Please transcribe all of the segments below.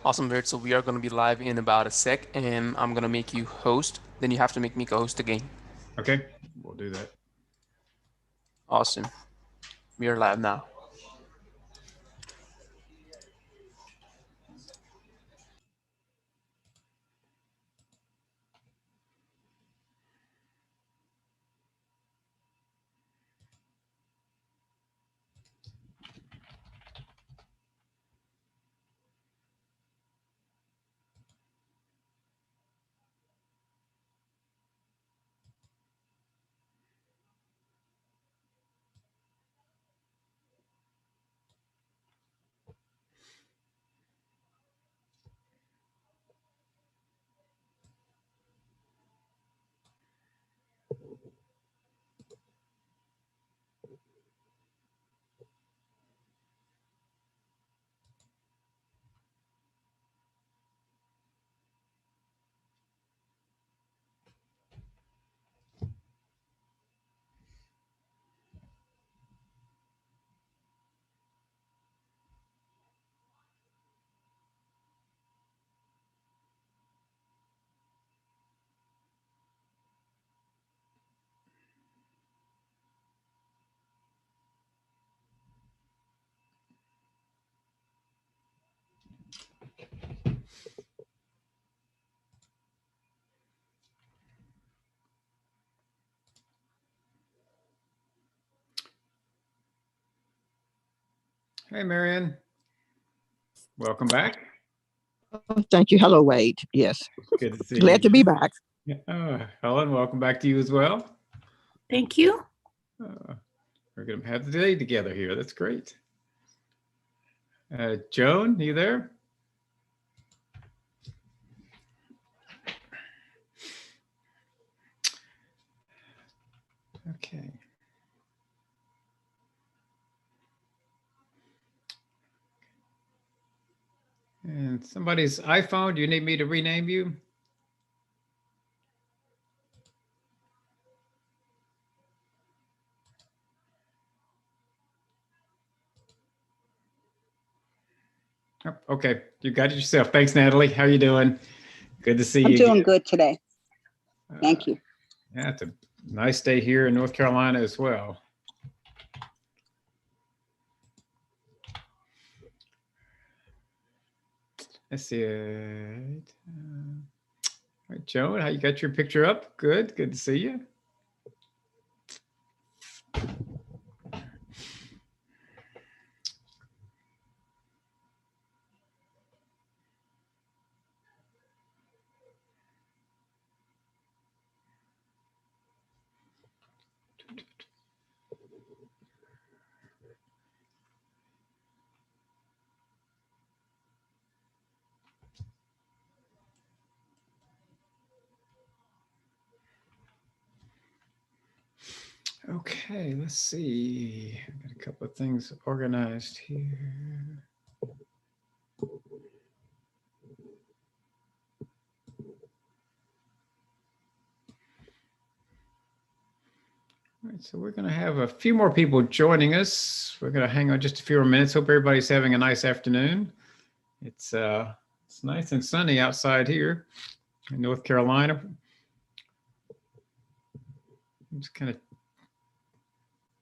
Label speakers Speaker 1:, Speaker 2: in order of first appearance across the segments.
Speaker 1: Awesome, Bert. So we are going to be live in about a sec, and I'm going to make you host. Then you have to make me co-host again.
Speaker 2: Okay, we'll do that.
Speaker 1: Awesome. We are live now.
Speaker 2: Hey, Marion. Welcome back.
Speaker 3: Thank you. Hello, Wade. Yes.
Speaker 2: Good to see
Speaker 3: Glad
Speaker 2: you.
Speaker 3: to be back.
Speaker 2: Helen, welcome back to you as well.
Speaker 4: Thank you.
Speaker 2: We're going to have the day together here. That's great. Joan, you there? Okay. And somebody's iPhone, do you need me to rename you? Oh, okay, you got it yourself. Thanks, Natalie. How are you doing? Good to see you.
Speaker 5: I'm doing good today. Thank you.
Speaker 2: Yeah, it's a nice day here in North Carolina as well. Let's see it. All right, Joan, how you got your picture up? Good to see you. Okay, let's see. I've got a couple of things organized here. All right, so we're going to have a few more people joining us. We're going to hang on just a few more minutes. Hope everybody's having a nice afternoon. It's nice and sunny outside here in North Carolina. I'm just kind of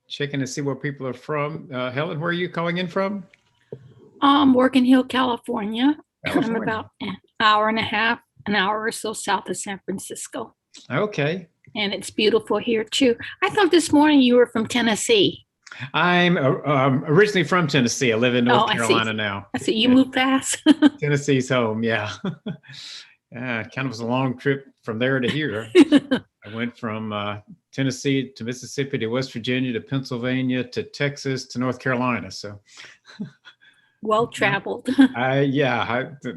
Speaker 2: checking to see where people are from. Helen, where are you calling in from?
Speaker 4: Morgan Hill, California.
Speaker 2: California.
Speaker 4: I'm about an hour and a half, an hour or so south of San Francisco.
Speaker 2: Okay.
Speaker 4: And it's beautiful here too. I thought this morning you were from Tennessee.
Speaker 2: I'm originally from Tennessee. I live in North Carolina now.
Speaker 4: I see you moved fast.
Speaker 2: Tennessee's home, yeah. Yeah, it kind of was a long trip from there to here. I went from Tennessee to Mississippi to West Virginia to Pennsylvania to Texas to North Carolina. So
Speaker 4: well traveled.
Speaker 2: I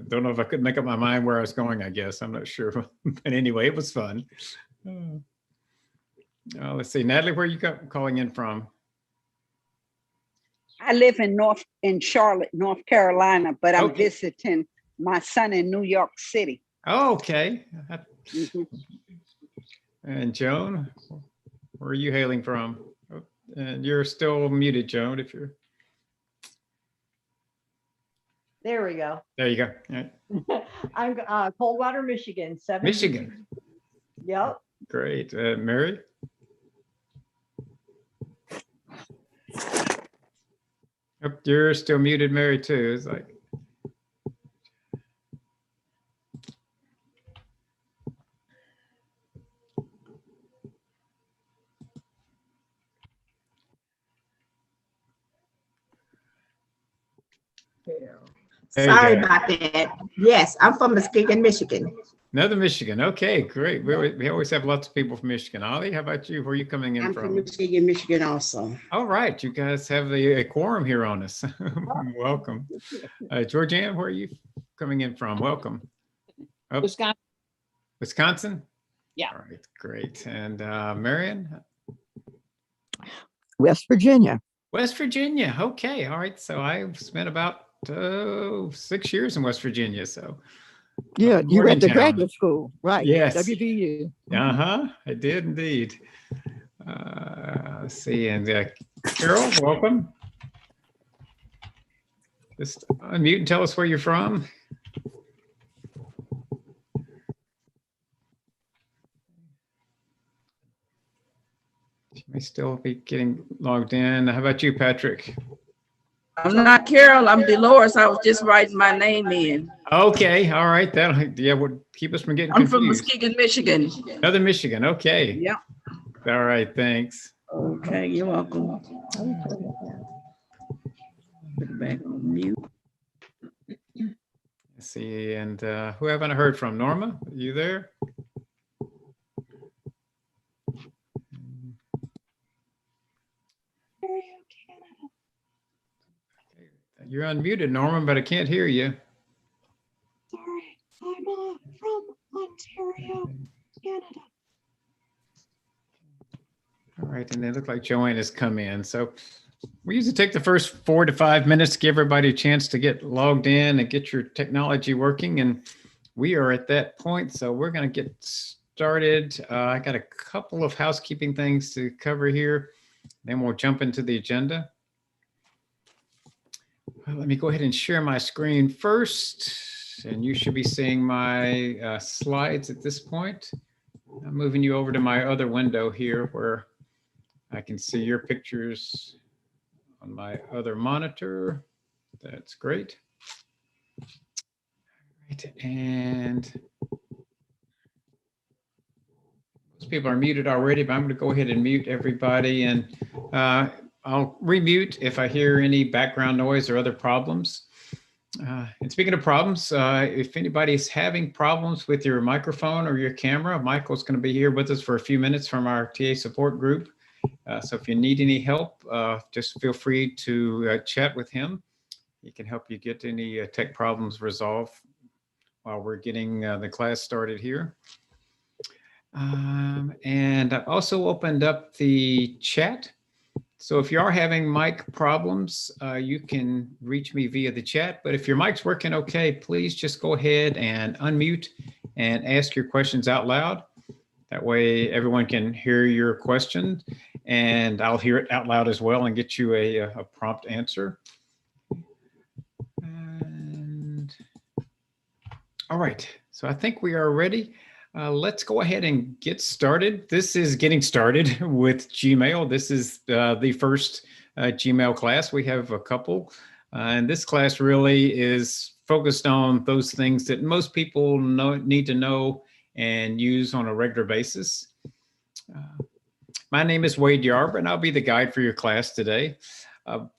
Speaker 2: don't know if I could make up my mind where I was going, I guess. I'm not sure. But anyway, it was fun. Let's see. Natalie, where are you calling in from?
Speaker 5: I live in Charlotte, North Carolina, but I'm visiting my son in New York City.
Speaker 2: Oh, okay.
Speaker 5: Mm-hmm.
Speaker 2: And Joan, where are you hailing from? And you're still muted, Joan, if you're.
Speaker 6: There we go.
Speaker 2: There you go. All right.
Speaker 6: I'm Coldwater, Michigan.
Speaker 2: Michigan.
Speaker 6: Yep.
Speaker 2: Great. Mary? Oh, you're still muted, Mary, too. It's like, there you
Speaker 7: Sorry
Speaker 2: go.
Speaker 7: about that. Yes, I'm from Muskegon, Michigan.
Speaker 2: Another Michigan. Okay, great. We always have lots of people from Michigan. Ollie, how about you? Where are you coming in
Speaker 7: I'm from
Speaker 2: from?
Speaker 7: Muskegon, Michigan also.
Speaker 2: All right, you guys have a quorum here on us. Welcome. Georgianne, where are you coming in from? Welcome. Oh,
Speaker 3: Wisconsin.
Speaker 2: Wisconsin?
Speaker 3: Yeah.
Speaker 2: All right, great. And Marion?
Speaker 3: West Virginia.
Speaker 2: West Virginia. Okay, all right. So I've spent about 6 years in West Virginia. So
Speaker 3: Yeah, you went to
Speaker 2: Morgantown.
Speaker 3: graduate school, right?
Speaker 2: Yes.
Speaker 3: WVU.
Speaker 2: I did indeed. Let's see, and Carol, welcome. Just unmute and tell us where you're from. She may still be getting logged in. How about you, Patrick?
Speaker 8: I'm not Carol, I'm Dolores. I was just writing my name in.
Speaker 2: Okay, all right. That would keep us from getting
Speaker 8: I'm from
Speaker 2: confused.
Speaker 8: Muskegon, Michigan.
Speaker 2: Another Michigan. Okay.
Speaker 8: Yep.
Speaker 2: All right. Thanks.
Speaker 8: Okay, you're welcome. Put it back on mute.
Speaker 2: Let's see, and who haven't I heard from? Norma, are you there? You're unmuted, Norman, but I can't hear you.
Speaker 9: Sorry, I'm from Ontario, Canada.
Speaker 2: All right, and it looked like Joanne has come in. So we usually take the first 4 to 5 minutes to give everybody a chance to get logged in and get your technology working. And we are at that point, so we're going to get started. I got a couple of housekeeping things to cover here. Then we'll jump into the agenda. Let me go ahead and share my screen first, and you should be seeing my slides at this point. I'm moving you over to my other window here where I can see your pictures on my other monitor. That's great. Right, and most people are muted already, but I'm going to go ahead and mute everybody, and I'll remute if I hear any background noise or other problems. And speaking of problems, if anybody's having problems with your microphone or your camera, Michael's going to be here with us for a few minutes from our TA support group. So if you need any help, just feel free to chat with him. He can help you get any tech problems resolved while we're getting the class started here. And I've also opened up the chat. So if you are having mic problems, you can reach me via the chat. But if your mic's working okay, please just go ahead and unmute and ask your questions out loud. That way everyone can hear your question, and I'll hear it out loud as well and get you a prompt answer. And all right, so I think we are ready. Let's go ahead and get started. This is getting started with Gmail. This is the first Gmail class. We have a couple, and this class really is focused on those things that most people need to know and use on a regular basis. My name is Wade Yarber, and I'll be the guide for your class today.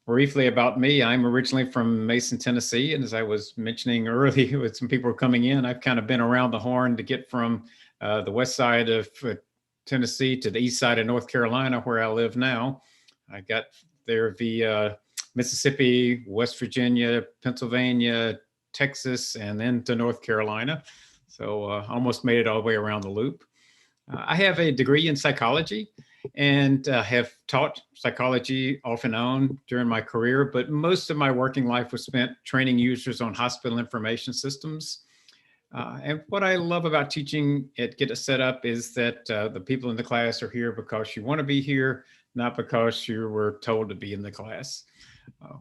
Speaker 2: Briefly about me, I'm originally from Mason, Tennessee, and as I was mentioning earlier with some people coming in, I've kind of been around the horn to get from the west side of Tennessee to the east side of North Carolina, where I live now. I got there via Mississippi, West Virginia, Pennsylvania, Texas, and then to North Carolina. So almost made it all the way around the loop. I have a degree in psychology and have taught psychology off and on during my career, but most of my working life was spent training users on hospital information systems. And what I love about teaching at Get It Set Up is that the people in the class are here because you want to be here, not because you were told to be in the class.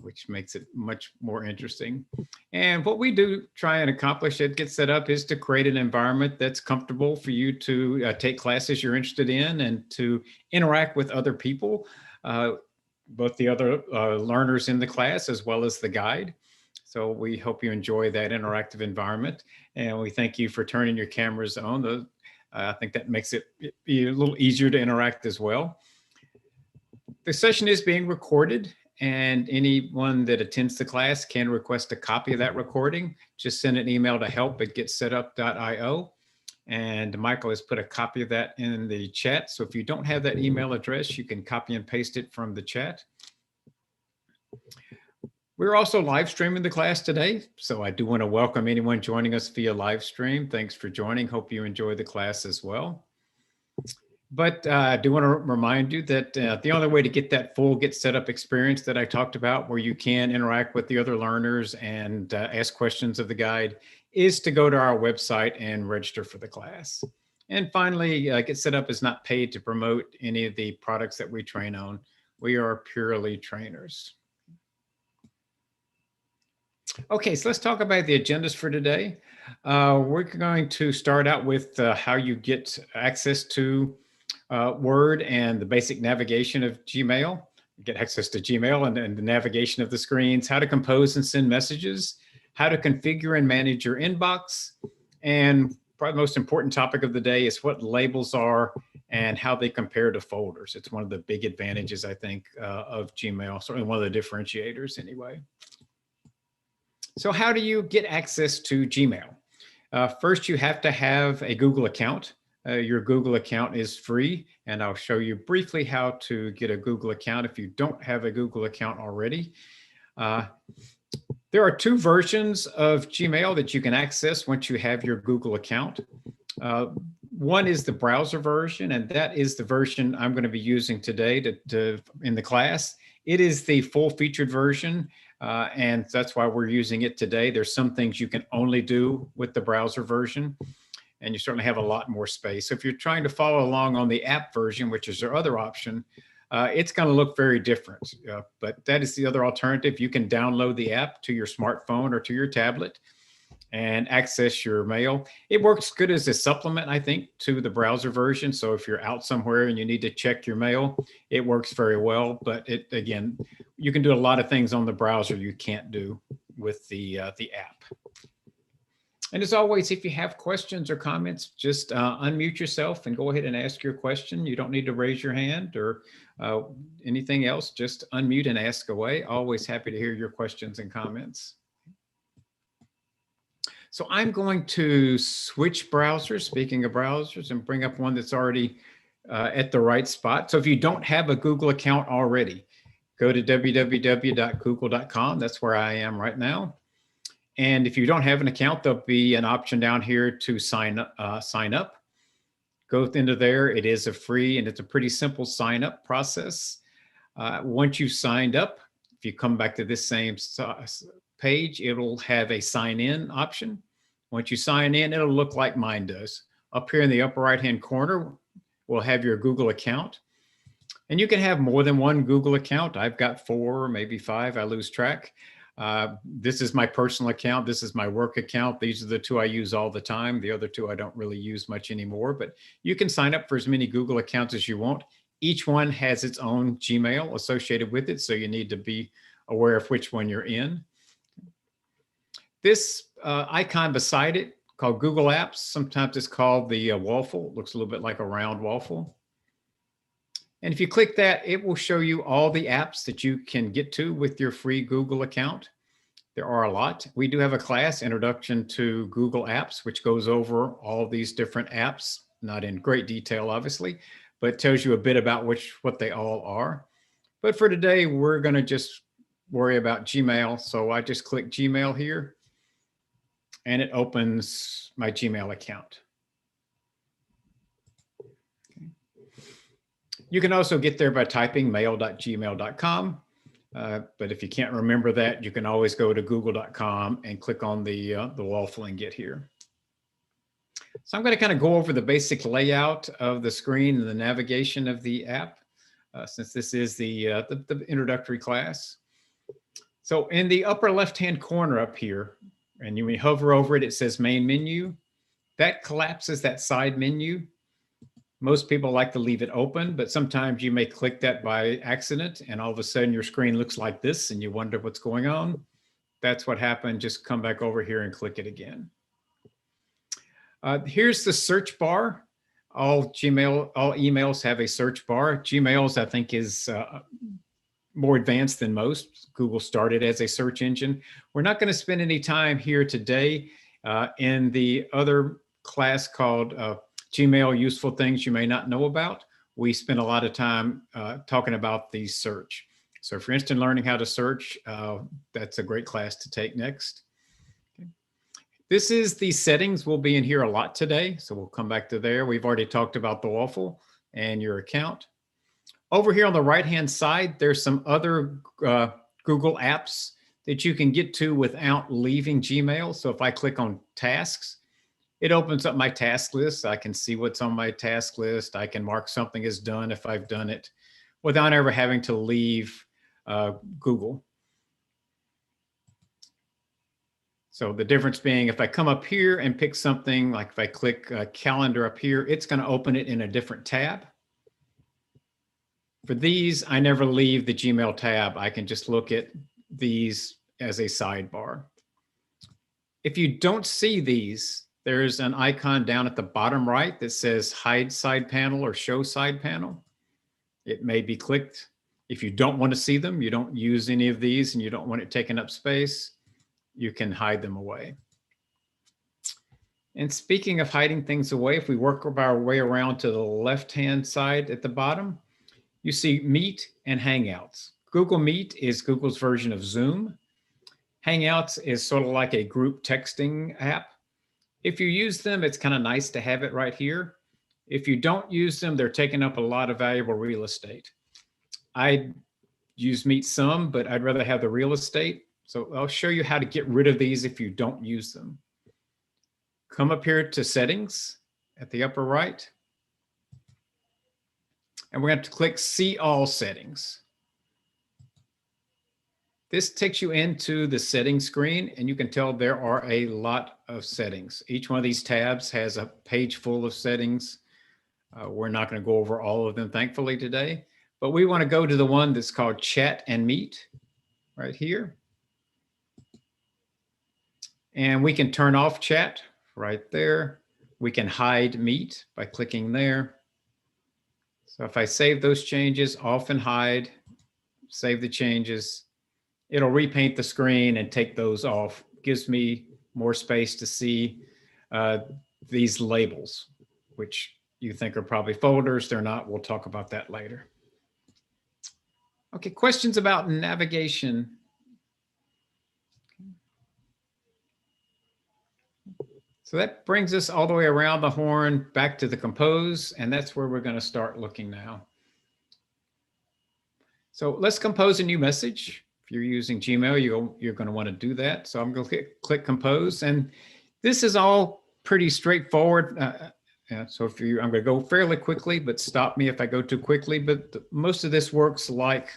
Speaker 2: which makes it much more interesting. And what we do try and accomplish at Get Set Up is to create an environment that's comfortable for you to take classes you're interested in and to interact with other people, both the other learners in the class as well as the guide. So we hope you enjoy that interactive environment. And we thank you for turning your cameras on. I think that makes it be a little easier to interact as well. The session is being recorded, and anyone that attends the class can request a copy of that recording. Just send an email to help@getsetup.io. And Michael has put a copy of that in the chat. So if you don't have that email address, you can copy and paste it from the chat. We're also live streaming the class today. So I do want to welcome anyone joining us via live stream. Thanks for joining. Hope you enjoy the class as well. But I do want to remind you that the only way to get that full Get Set Up experience that I talked about, where you can interact with the other learners and ask questions of the guide, is to go to our website and register for the class. And finally, Get Set Up is not paid to promote any of the products that we train on. We are purely trainers. Okay, so let's talk about the agendas for today. We're going to start out with how you get access to Word and the basic navigation of Gmail, get access to Gmail and the navigation of the screens, how to compose and send messages, how to configure and manage your inbox, and probably the most important topic of the day is what labels are and how they compare to folders. It's one of the big advantages, I think, of Gmail, certainly one of the differentiators anyway. So how do you get access to Gmail? First, you have to have a Google account. Your Google account is free, and I'll show you briefly how to get a Google account if you don't have a Google account already. There are two versions of Gmail that you can access once you have your Google account. One is the browser version, and that is the version I'm going to be using today in the class. It is the full featured version, and that's why we're using it today. There's some things you can only do with the browser version, and you certainly have a lot more space. So if you're trying to follow along on the app version, which is their other option, it's going to look very different. But that is the other alternative. You can download the app to your smartphone or to your tablet and access your mail. It works good as a supplement, I think, to the browser version. So if you're out somewhere and you need to check your mail, it works very well. But again, you can do a lot of things on the browser you can't do with the app. And as always, if you have questions or comments, just unmute yourself and go ahead and ask your question. You don't need to raise your hand or anything else. Just unmute and ask away. Always happy to hear your questions and comments. So I'm going to switch browsers, speaking of browsers, and bring up one that's already at the right spot. So if you don't have a Google account already, go to www.google.com. That's where I am right now. And if you don't have an account, there'll be an option down here to sign up. Go into there. It is a free and it's a pretty simple sign up process. Once you've signed up, if you come back to this same page, it'll have a sign in option. Once you sign in, it'll look like mine does. Up here in the upper right-hand corner, we'll have your Google account. And you can have more than one Google account. I've got 4, maybe 5, I lose track. This is my personal account. This is my work account. These are the 2 I use all the time. The other 2 I don't really use much anymore, but you can sign up for as many Google accounts as you want. Each one has its own Gmail associated with it, so you need to be aware of which one you're in. This icon beside it, called Google Apps, sometimes it's called the waffle. It looks a little bit like a round waffle. And if you click that, it will show you all the apps that you can get to with your free Google account. There are a lot. We do have a class, Introduction to Google Apps, which goes over all these different apps, not in great detail, obviously, but tells you a bit about what they all are. But for today, we're going to just worry about Gmail. So I just click Gmail here, and it opens my Gmail account. You can also get there by typing mail.gmail.com. But if you can't remember that, you can always go to google.com and click on the waffle and get here. So I'm going to kind of go over the basic layout of the screen and the navigation of the app, since this is the introductory class. So in the upper left-hand corner up here, and when you hover over it, it says main menu. That collapses that side menu. Most people like to leave it open, but sometimes you may click that by accident and all of a sudden your screen looks like this and you wonder what's going on. That's what happened. Just come back over here and click it again. Here's the search bar. All emails have a search bar. Gmail's, I think, is more advanced than most. Google started as a search engine. We're not going to spend any time here today. In the other class called Gmail Useful Things You May Not Know About, we spent a lot of time talking about the search. So if you're interested in learning how to search, that's a great class to take next. Okay. This is the settings. We'll be in here a lot today, so we'll come back to there. We've already talked about the waffle and your account. Over here on the right-hand side, there's some other Google apps that you can get to without leaving Gmail. So if I click on tasks, it opens up my task list. I can see what's on my task list. I can mark something as done if I've done it without ever having to leave Google. So the difference being if I come up here and pick something, like if I click calendar up here, it's going to open it in a different tab. For these, I never leave the Gmail tab. I can just look at these as a sidebar. If you don't see these, there's an icon down at the bottom right that says hide side panel or show side panel. It may be clicked. If you don't want to see them, you don't use any of these and you don't want it taking up space, you can hide them away. And speaking of hiding things away, if we work our way around to the left-hand side at the bottom, you see Meet and Hangouts. Google Meet is Google's version of Zoom. Hangouts is sort of like a group texting app. If you use them, it's kind of nice to have it right here. If you don't use them, they're taking up a lot of valuable real estate. I use Meet some, but I'd rather have the real estate. So I'll show you how to get rid of these if you don't use them. Come up here to settings at the upper right. And we're going to click See All Settings. This takes you into the settings screen, and you can tell there are a lot of settings. Each one of these tabs has a page full of settings. We're not going to go over all of them, thankfully, today, but we want to go to the one that's called Chat and Meet right here. And we can turn off chat right there. We can hide Meet by clicking there. So if I save those changes, off and hide, save the changes, it'll repaint the screen and take those off. Gives me more space to see these labels, which you think are probably folders. They're not. We'll talk about that later. Okay, questions about navigation. So that brings us all the way around the horn back to the compose, and that's where we're going to start looking now. So let's compose a new message. If you're using Gmail, you're going to want to do that. So I'm going to click compose, and this is all pretty straightforward. So if I'm going to go fairly quickly, but stop me if I go too quickly. But most of this works like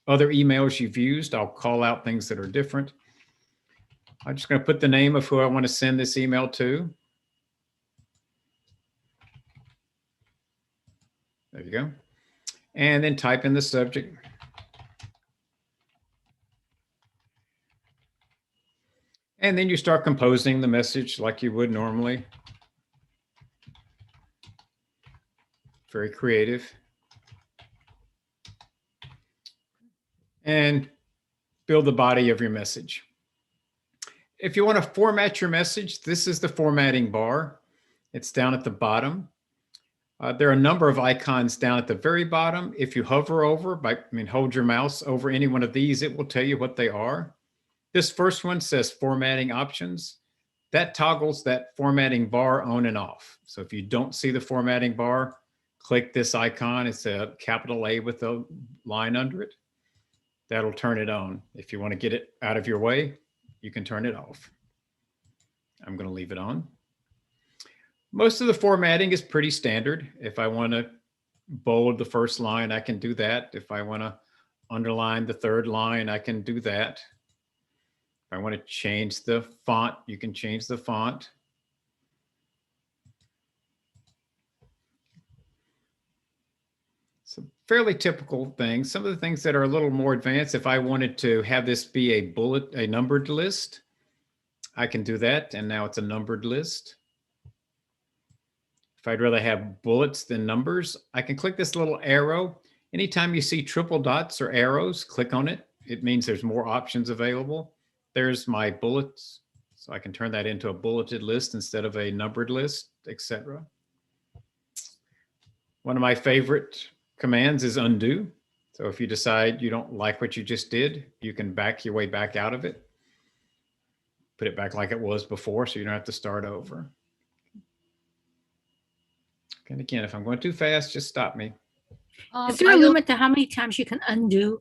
Speaker 2: other emails you've used. I'll call out things that are different. I'm just going to put the name of who I want to send this email to. There you go. And then type in the subject. And then you start composing the message like you would normally. Very creative. And build the body of your message. If you want to format your message, this is the formatting bar. It's down at the bottom. There are a number of icons down at the very bottom. If you hover over, hold your mouse over any one of these, it will tell you what they are. This first one says formatting options. That toggles that formatting bar on and off. So if you don't see the formatting bar, click this icon. It's a capital A with a line under it. That'll turn it on. If you want to get it out of your way, you can turn it off. I'm going to leave it on. Most of the formatting is pretty standard. If I want to bold the first line, I can do that. If I want to underline the third line, I can do that. If I want to change the font, you can change the font. Some fairly typical things. Some of the things that are a little more advanced, if I wanted to have this be a numbered list, I can do that. And now it's a numbered list. If I'd rather have bullets than numbers, I can click this little arrow. Anytime you see triple dots or arrows, click on it. It means there's more options available. There's my bullets. So I can turn that into a bulleted list instead of a numbered list, etc. One of my favorite commands is undo. So if you decide you don't like what you just did, you can back your way back out of it. Put it back like it was before, so you don't have to start over. And again, if I'm going too fast, just stop me.
Speaker 4: Is there a limit to how many times you can undo?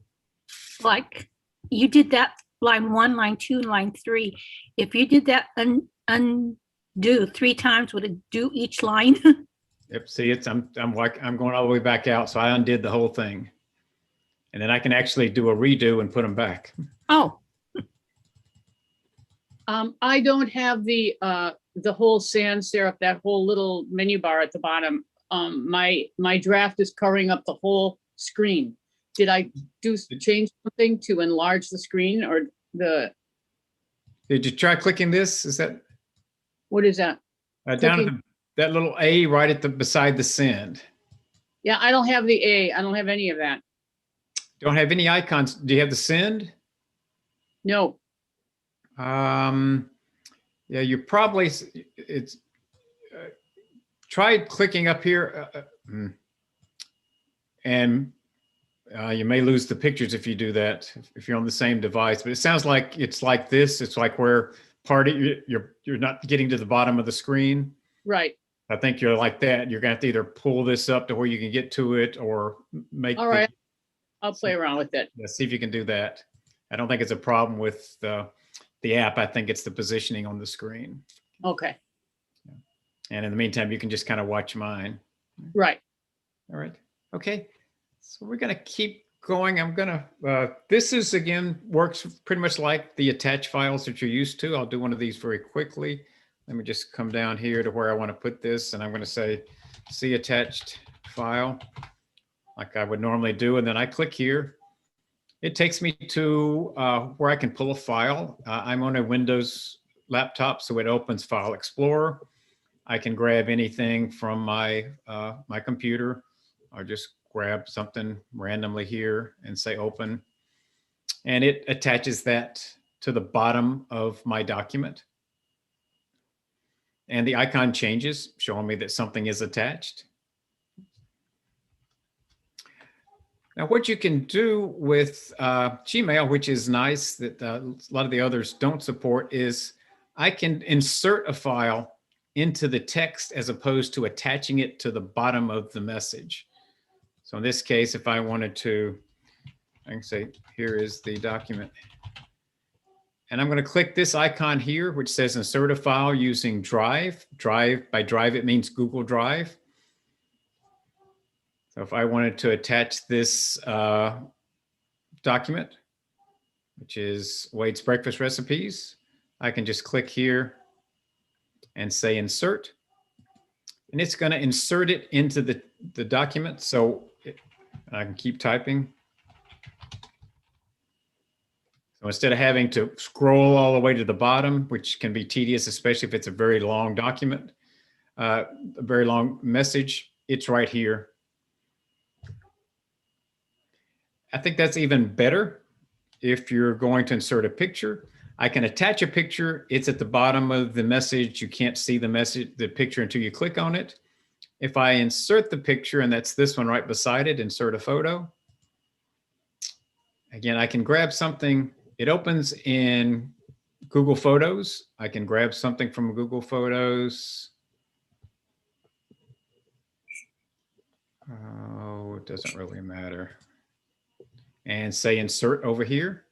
Speaker 4: Like you did that line 1, line 2, and line 3. If you did that undo 3 times, would it do each line?
Speaker 2: Yep. See, I'm going all the way back out, so I undid the whole thing, and then I can actually do a redo and put them back.
Speaker 4: Oh,
Speaker 10: I don't have the whole sans serif, that whole little menu bar at the bottom. My draft is covering up the whole screen. Did I change something to enlarge the screen or the?
Speaker 2: Did you try clicking this? Is that?
Speaker 10: What is that?
Speaker 2: Down at that little A right at the beside the send.
Speaker 10: Yeah, I don't have the A. I don't have any of that.
Speaker 2: Don't have any icons. Do you have the send?
Speaker 10: No.
Speaker 2: Yeah, you probably try clicking up here, and you may lose the pictures if you do that, if you're on the same device. But it sounds like it's like this. It's like where you're not getting to the bottom of the screen.
Speaker 10: Right.
Speaker 2: I think you're like that. You're gonna have to either pull this up to where you can get to it, or make.
Speaker 10: All right. I'll play around with it.
Speaker 2: Yeah, see if you can do that. I don't think it's a problem with the app. I think it's the positioning on the screen.
Speaker 10: Okay.
Speaker 2: And in the meantime, you can just kind of watch mine.
Speaker 10: Right.
Speaker 2: All right. Okay. So we're going to keep going. I'm going to, this is again, works pretty much like the attached files that you're used to. I'll do one of these very quickly. Let me just come down here to where I want to put this. And I'm going to say, see attached file, like I would normally do. And then I click here. It takes me to where I can pull a file. I'm on a Windows laptop, so it opens File Explorer. I can grab anything from my my computer, or just grab something randomly here and say open. And it attaches that to the bottom of my document. And the icon changes, showing me that something is attached. Now, what you can do with Gmail, which is nice that a lot of the others don't support, is I can insert a file into the text as opposed to attaching it to the bottom of the message. So in this case, if I wanted to, I can say, here is the document. And I'm going to click this icon here, which says insert a file using Drive. By Drive, it means Google Drive. So if I wanted to attach this document, which is Wade's breakfast recipes, I can just click here and say insert. And it's going to insert it into the document. So I can keep typing. So instead of having to scroll all the way to the bottom, which can be tedious, especially if it's a very long document, a very long message, it's right here. I think that's even better if you're going to insert a picture. I can attach a picture. It's at the bottom of the message. You can't see the picture until you click on it. If I insert the picture, and that's this one right beside it, insert a photo. Again, I can grab something. It opens in Google Photos. I can grab something from Google Photos. Oh, it doesn't really matter. And say insert over here.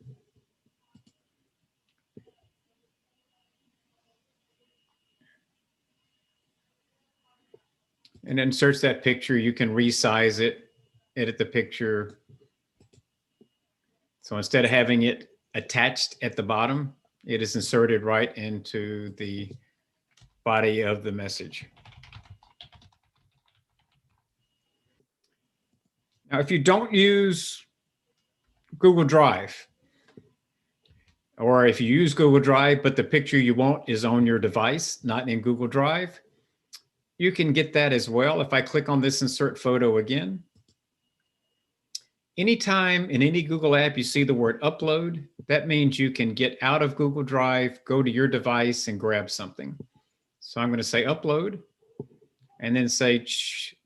Speaker 2: And inserts that picture. You can resize it, edit the picture. So instead of having it attached at the bottom, it is inserted right into the body of the message. Now, if you don't use Google Drive, or if you use Google Drive, but the picture you want is on your device, not in Google Drive, you can get that as well. If I click on this insert photo again, anytime in any Google app you see the word upload, that means you can get out of Google Drive, go to your device and grab something. So I'm going to say upload and then say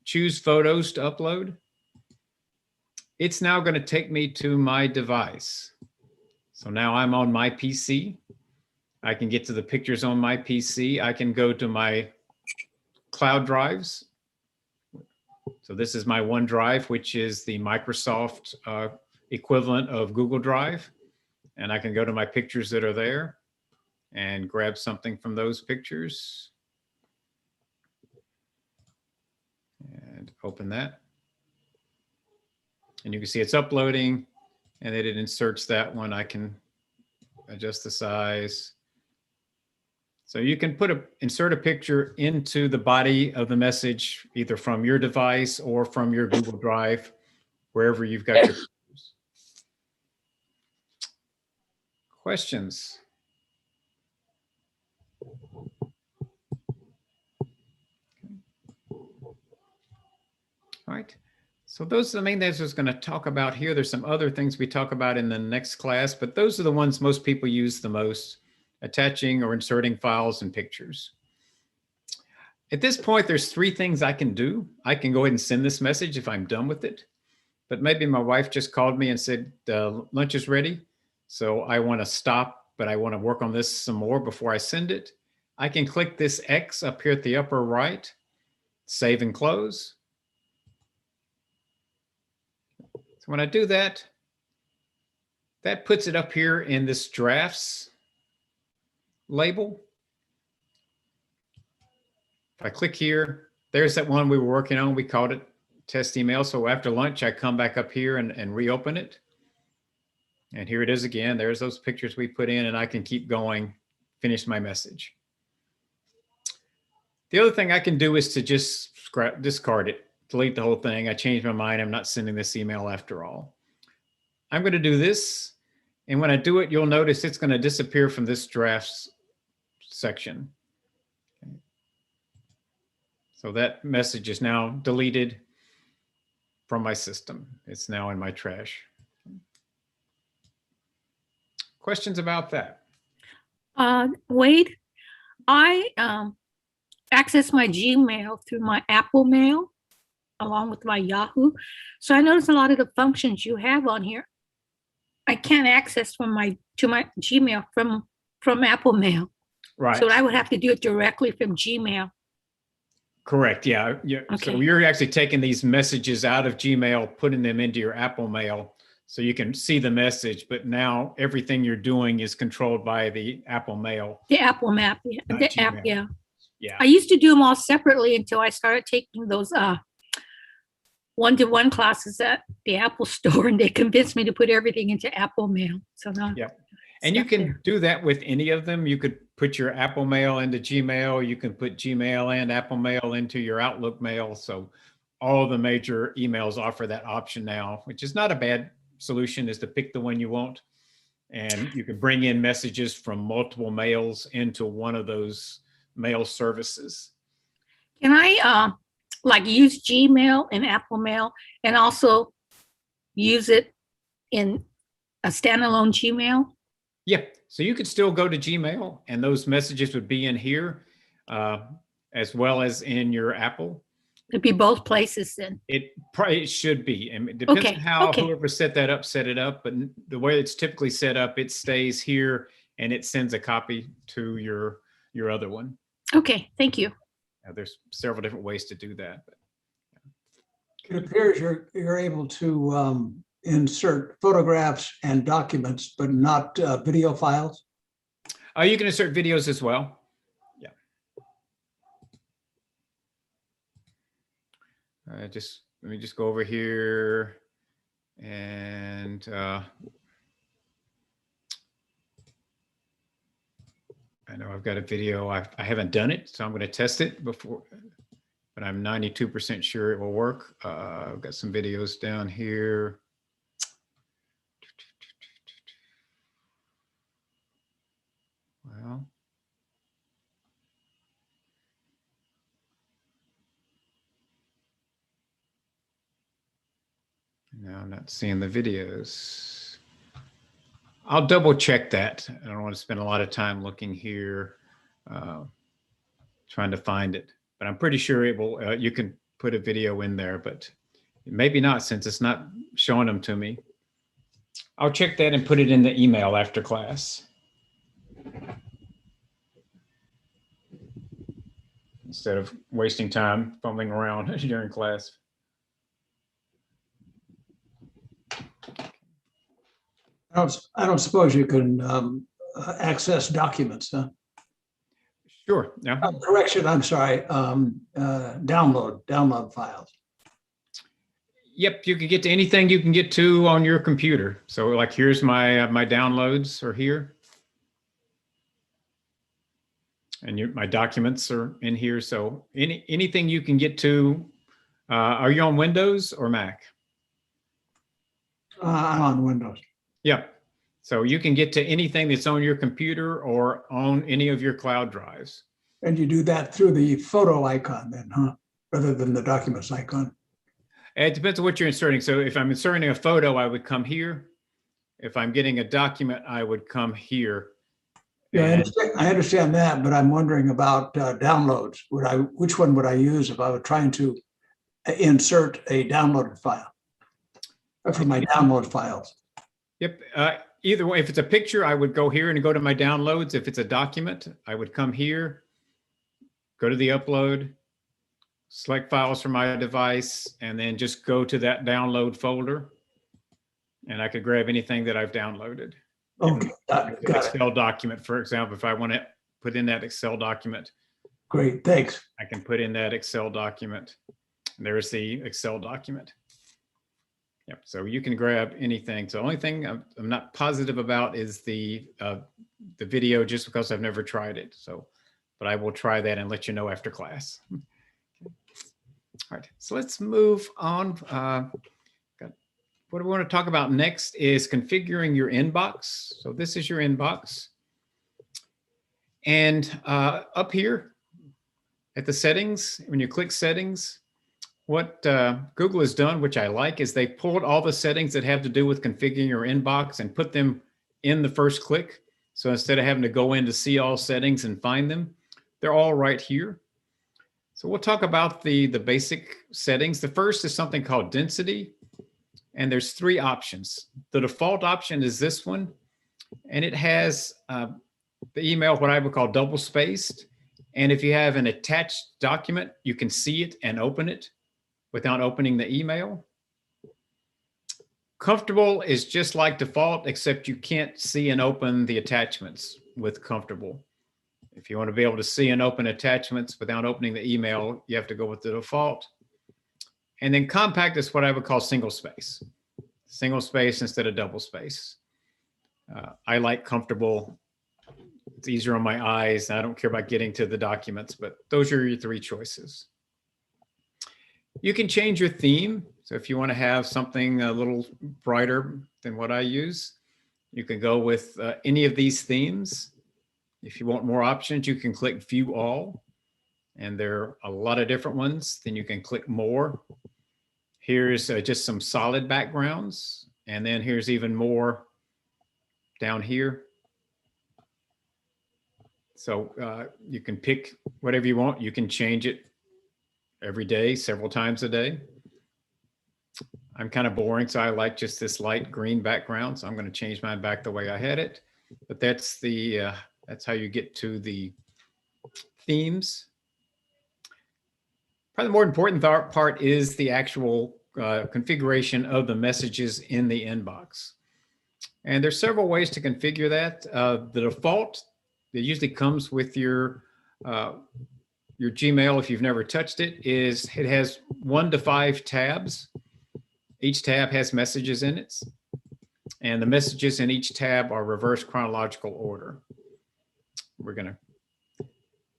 Speaker 2: choose photos to upload. It's now going to take me to my device. So now I'm on my PC. I can get to the pictures on my PC. I can go to my cloud drives. So this is my OneDrive, which is the Microsoft equivalent of Google Drive. And I can go to my pictures that are there and grab something from those pictures. And open that. And you can see it's uploading, and then it inserts that one. I can adjust the size. So you can insert a picture into the body of the message, either from your device or from your Google Drive, wherever you've got your pictures. Questions? All right. So those are the main things I was going to talk about here. There's some other things we talk about in the next class, but those are the ones most people use the most: attaching or inserting files and pictures. At this point, there's three things I can do. I can go ahead and send this message if I'm done with it, but maybe my wife just called me and said, lunch is ready. So I want to stop, but I want to work on this some more before I send it. I can click this X up here at the upper right, save and close. So when I do that, that puts it up here in this drafts label. If I click here, there's that one we were working on. We called it test email. So after lunch, I come back up here and reopen it. And here it is again. There's those pictures we put in, and I can keep going, finish my message. The other thing I can do is to just discard it, delete the whole thing. I changed my mind. I'm not sending this email after all. I'm going to do this. And when I do it, you'll notice it's going to disappear from this drafts section. Okay. So that message is now deleted from my system. It's now in my trash. Questions about that?
Speaker 4: Wade, I access my Gmail through my Apple Mail along with my Yahoo. So I notice a lot of the functions you have on here, I can't access to my Gmail from Apple Mail.
Speaker 2: Right.
Speaker 4: So I would have to do it directly from Gmail.
Speaker 2: Correct. Yeah.
Speaker 4: Okay.
Speaker 2: So you're actually taking these messages out of Gmail, putting them into your Apple Mail so you can see the message, but now everything you're doing is controlled by the Apple Mail.
Speaker 4: The Apple Map. Yeah.
Speaker 2: Not
Speaker 4: The app,
Speaker 2: Gmail.
Speaker 4: yeah.
Speaker 2: Yeah.
Speaker 4: I used to do them all separately until I started taking those one-to-one classes at the Apple store, and they convinced me to put everything into Apple Mail. So now,
Speaker 2: Yeah. And you
Speaker 4: stuck
Speaker 2: can
Speaker 4: there.
Speaker 2: do that with any of them. You could put your Apple Mail into Gmail. You can put Gmail and Apple Mail into your Outlook Mail. So all the major emails offer that option now, which is not a bad solution, is to pick the one you want. And you can bring in messages from multiple mails into one of those mail services.
Speaker 4: Can I like use Gmail and Apple Mail and also use it in a standalone Gmail?
Speaker 2: Yeah, so you could still go to Gmail and those messages would be in here as well as in your Apple.
Speaker 4: It'd be both places then.
Speaker 2: It should be. And it depends
Speaker 4: Okay,
Speaker 2: on how
Speaker 4: okay.
Speaker 2: whoever set that up, set it up. But the way it's typically set up, it stays here and it sends a copy to your other one.
Speaker 4: Okay, thank you.
Speaker 2: There's several different ways to do that. But
Speaker 11: It appears you're able to insert photographs and documents, but not video files.
Speaker 2: you can insert videos as well. Yeah. Let me just go over here and I know I've got a video. I haven't done it, so I'm going to test it before, but I'm 92% sure it will work. I've got some videos down here. Well, no, I'm not seeing the videos. I'll double check that. I don't want to spend a lot of time looking here, trying to find it, but I'm pretty sure it will. You can put a video in there, but maybe not since it's not showing them to me. I'll check that and put it in the email after class. Instead of wasting time fumbling around during class.
Speaker 11: I don't suppose you can access documents, huh?
Speaker 2: Sure, yeah.
Speaker 11: Correction, I'm sorry, download files.
Speaker 2: Yep, you can get to anything you can get to on your computer. So like here's my my downloads are here. And my documents are in here. So anything you can get to. Are you on Windows or Mac?
Speaker 11: I'm on Windows.
Speaker 2: Yeah. So you can get to anything that's on your computer or on any of your cloud drives.
Speaker 11: And you do that through the photo icon then, huh? Rather than the documents icon.
Speaker 2: It depends on what you're inserting. So if I'm inserting a photo, I would come here. If I'm getting a document, I would come here.
Speaker 11: Yeah, I understand that, but I'm wondering about downloads. Which one would I use if I were trying to insert a downloaded file for my download files?
Speaker 2: Yep. Either way, if it's a picture, I would go here and go to my downloads. If it's a document, I would come here, go to the upload, select files from my device, and then just go to that download folder. And I could grab anything that I've downloaded.
Speaker 11: Okay, got it.
Speaker 2: Excel document, for example, if I want to put in that Excel document.
Speaker 11: Great, thanks.
Speaker 2: I can put in that Excel document. There's the Excel document. Yep, so you can grab anything. So the only thing I'm not positive about is the video, just because I've never tried it. So, but I will try that and let you know after class. All right, so let's move on. What we want to talk about next is configuring your inbox. So this is your inbox. And up here at the settings, when you click settings, what Google has done, which I like, is they pulled all the settings that have to do with configuring your inbox and put them in the first click. So instead of having to go in to see all settings and find them, they're all right here. So we'll talk about the basic settings. The first is something called density. And there's 3 options. The default option is this one. And it has the email, what I would call double spaced. And if you have an attached document, you can see it and open it without opening the email. Comfortable is just like default, except you can't see and open the attachments with comfortable. If you want to be able to see and open attachments without opening the email, you have to go with the default. And then compact is what I would call single space instead of double space. I like comfortable. It's easier on my eyes. I don't care about getting to the documents, but those are your 3 choices. You can change your theme. So if you want to have something a little brighter than what I use, you can go with any of these themes. If you want more options, you can click View All. And there are a lot of different ones. Then you can click More. Here's just some solid backgrounds. And then here's even more down here. So you can pick whatever you want. You can change it every day, several times a day. I'm kind of boring, so I like just this light green background. So I'm going to change mine back the way I had it. But that's how you get to the themes. Probably the more important part is the actual configuration of the messages in the inbox. And there's several ways to configure that. The default that usually comes with your Gmail, if you've never touched it, is it has 1 to 5 tabs. Each tab has messages in it. And the messages in each tab are reverse chronological order.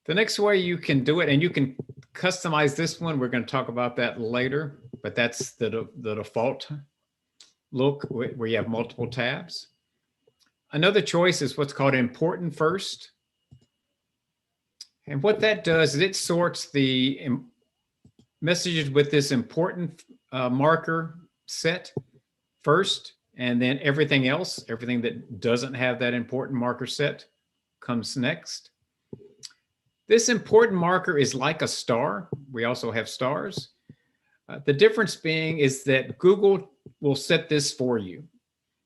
Speaker 2: The next way you can do it, and you can customize this one, we're going to talk about that later, but that's the default look where you have multiple tabs. Another choice is what's called important first. And what that does is it sorts the messages with this important marker set first, and then everything else, everything that doesn't have that important marker set comes next. This important marker is like a star. We also have stars. The difference being is that Google will set this for you.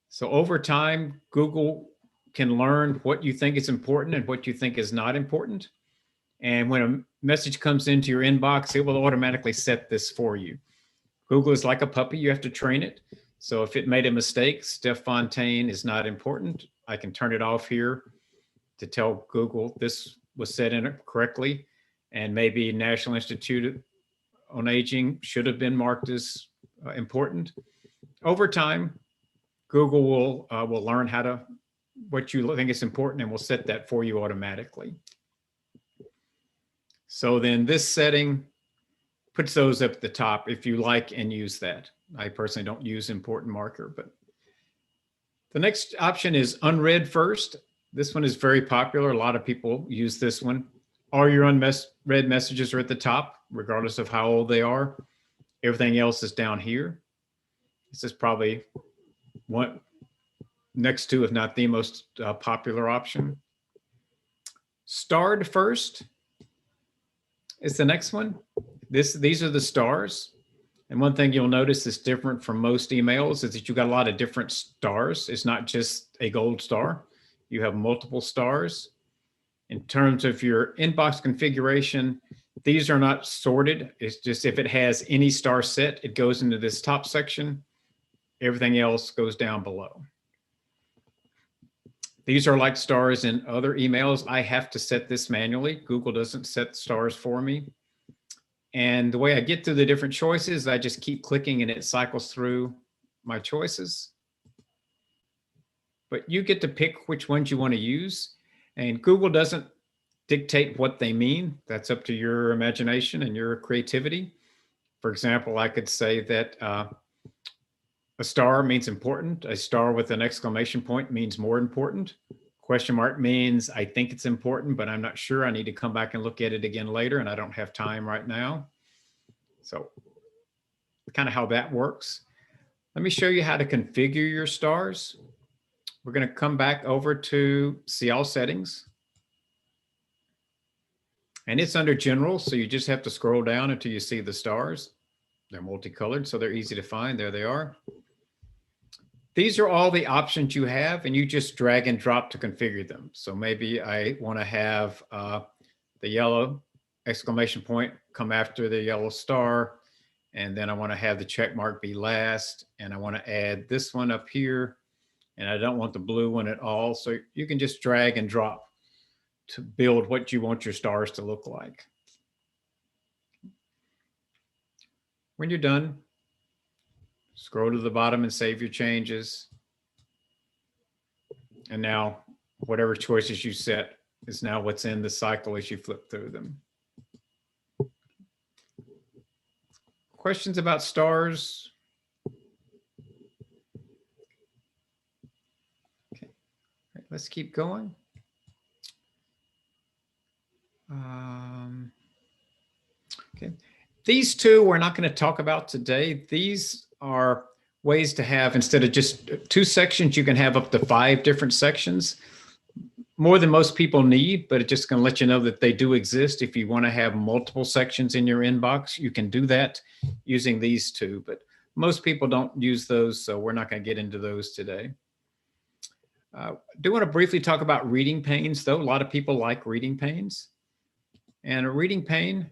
Speaker 2: So over time, Google can learn what you think is important and what you think is not important. And when a message comes into your inbox, it will automatically set this for you. Google is like a puppy. You have to train it. So if it made a mistake, Steph Fontaine is not important, I can turn it off here to tell Google this was set in correctly, and maybe National Institute on Aging should have been marked as important. Over time, Google will learn what you think is important and will set that for you automatically. So then this setting puts those up at the top if you like and use that. I personally don't use important marker, but the next option is unread first. This one is very popular. A lot of people use this one. All your unread messages are at the top, regardless of how old they are. Everything else is down here. This is probably one next to, if not the most popular option. Starred first is the next one. These are the stars. And one thing you'll notice is different from most emails is that you've got a lot of different stars. It's not just a gold star. You have multiple stars. In terms of your inbox configuration, these are not sorted. It's just if it has any star set, it goes into this top section. Everything else goes down below. These are like stars in other emails. I have to set this manually. Google doesn't set stars for me. And the way I get through the different choices, I just keep clicking and it cycles through my choices. But you get to pick which ones you want to use. And Google doesn't dictate what they mean. That's up to your imagination and your creativity. For example, I could say that a star means important. A star with an exclamation point means more important. Question mark means I think it's important, but I'm not sure. I need to come back and look at it again later, and I don't have time right now. So kind of how that works. Let me show you how to configure your stars. We're going to come back over to See All Settings. And it's under General, so you just have to scroll down until you see the stars. They're multicolored, so they're easy to find. There they are. These are all the options you have, and you just drag and drop to configure them. So maybe I want to have the yellow exclamation point come after the yellow star, and then I want to have the check mark be last, and I want to add this one up here, and I don't want the blue one at all. So you can just drag and drop to build what you want your stars to look like. When you're done, scroll to the bottom and save your changes. And now whatever choices you set is now what's in the cycle as you flip through them. Questions about stars? Okay, let's keep going. Okay. These two we're not going to talk about today. These are ways to have, instead of just 2 sections, you can have up to 5 different sections. More than most people need, but it's just going to let you know that they do exist. If you want to have multiple sections in your inbox, you can do that using these two, but most people don't use those, so we're not going to get into those today. I do want to briefly talk about reading panes, though. A lot of people like reading panes. And a reading pane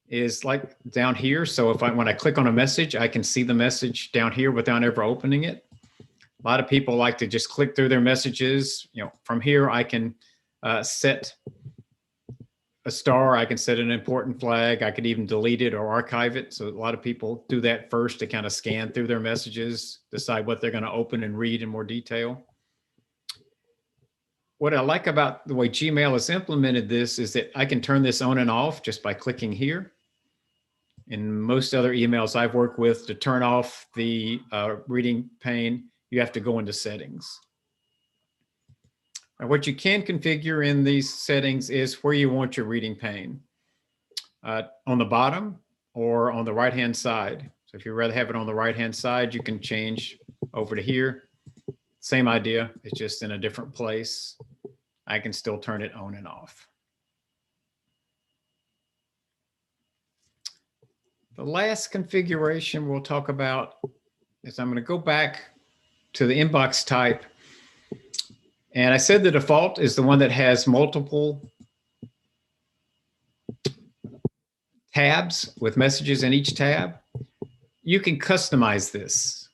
Speaker 2: is like down here. So when I click on a message, I can see the message down here without ever opening it. A lot of people like to just click through their messages. You know, from here, I can set a star. I can set an important flag. I could even delete it or archive it. So a lot of people do that first to kind of scan through their messages, decide what they're going to open and read in more detail. what I like about the way Gmail has implemented this is that I can turn this on and off just by clicking here. In most other emails I've worked with, to turn off the reading pane, you have to go into settings. Now, what you can configure in these settings is where you want your reading pane. On the bottom or on the right-hand side. So if you'd rather have it on the right-hand side, you can change over to here. Same idea, it's just in a different place. I can still turn it on and off. The last configuration we'll talk about is I'm going to go back to the inbox type. And I said the default is the one that has multiple tabs with messages in each tab. You can customize this.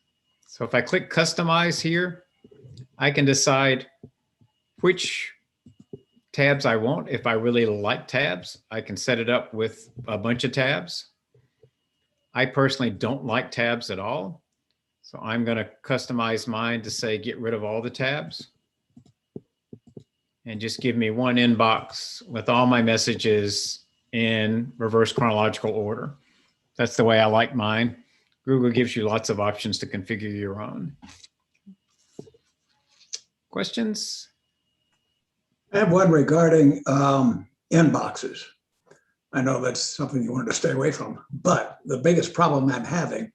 Speaker 2: So if I click customize here, I can decide which tabs I want. If I really like tabs, I can set it up with a bunch of tabs. I personally don't like tabs at all. So I'm going to customize mine to say, get rid of all the tabs and just give me one inbox with all my messages in reverse chronological order. That's the way I like mine. Google gives you lots of options to configure your own. Questions?
Speaker 11: I have one regarding inboxes. I know that's something you wanted to stay away from, but the biggest problem I'm having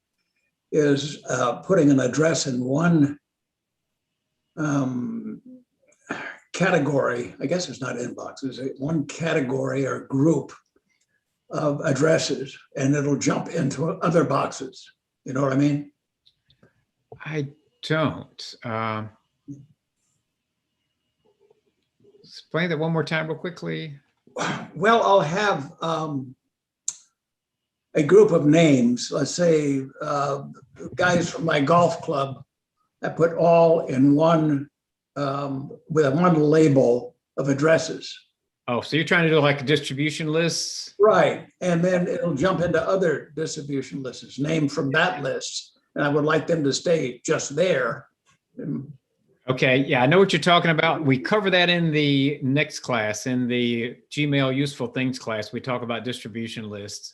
Speaker 11: is putting an address in one category. I guess it's not inboxes, one category or group of addresses, and it'll jump into other boxes. You know what I mean?
Speaker 2: I don't. Explain that one more time real quickly.
Speaker 11: Well, I'll have a group of names, let's say guys from my golf club, I put all in one, with one label of addresses.
Speaker 2: Oh, so you're trying to do like a distribution list?
Speaker 11: Right, and then it'll jump into other distribution lists, named from that list, and I would like them to stay just there.
Speaker 2: Okay, yeah, I know what you're talking about. We cover that in the next class, in the Gmail Useful Things class. We talk about distribution lists,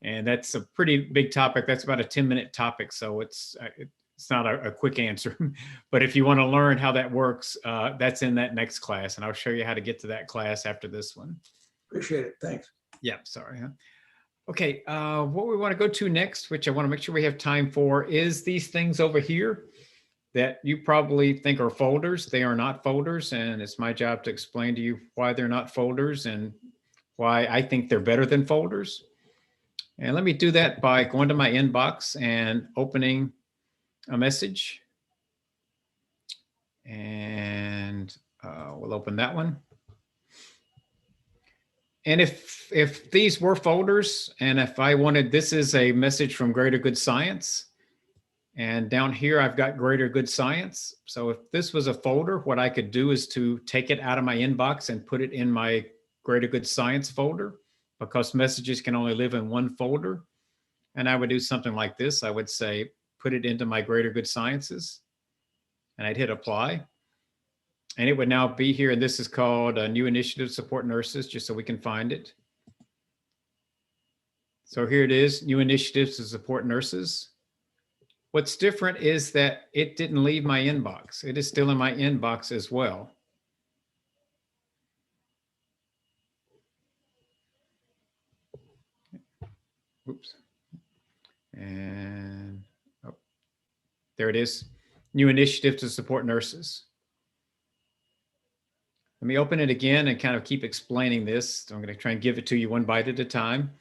Speaker 2: and that's a pretty big topic. That's about a 10-minute topic, so it's not a quick answer. But if you want to learn how that works, that's in that next class, and I'll show you how to get to that class after this one.
Speaker 11: Appreciate it, thanks.
Speaker 2: Yeah, sorry. Okay, what we want to go to next, which I want to make sure we have time for, is these things over here that you probably think are folders. They are not folders, and it's my job to explain to you why they're not folders and why I think they're better than folders. And let me do that by going to my inbox and opening a message. And we'll open that one. And if these were folders, and if I wanted, this is a message from Greater Good Science. And down here, I've got Greater Good Science. So if this was a folder, what I could do is to take it out of my inbox and put it in my Greater Good Science folder, because messages can only live in one folder. And I would do something like this. I would say, put it into my Greater Good Sciences, and I'd hit apply. And it would now be here. And this is called a New Initiative to Support Nurses, just so we can find it. So here it is, New Initiatives to Support Nurses. What's different is that it didn't leave my inbox. It is still in my inbox as well. Oops. And oh, there it is, New Initiative to Support Nurses. Let me open it again and kind of keep explaining this. So I'm going to try and give it to you one bite at a time.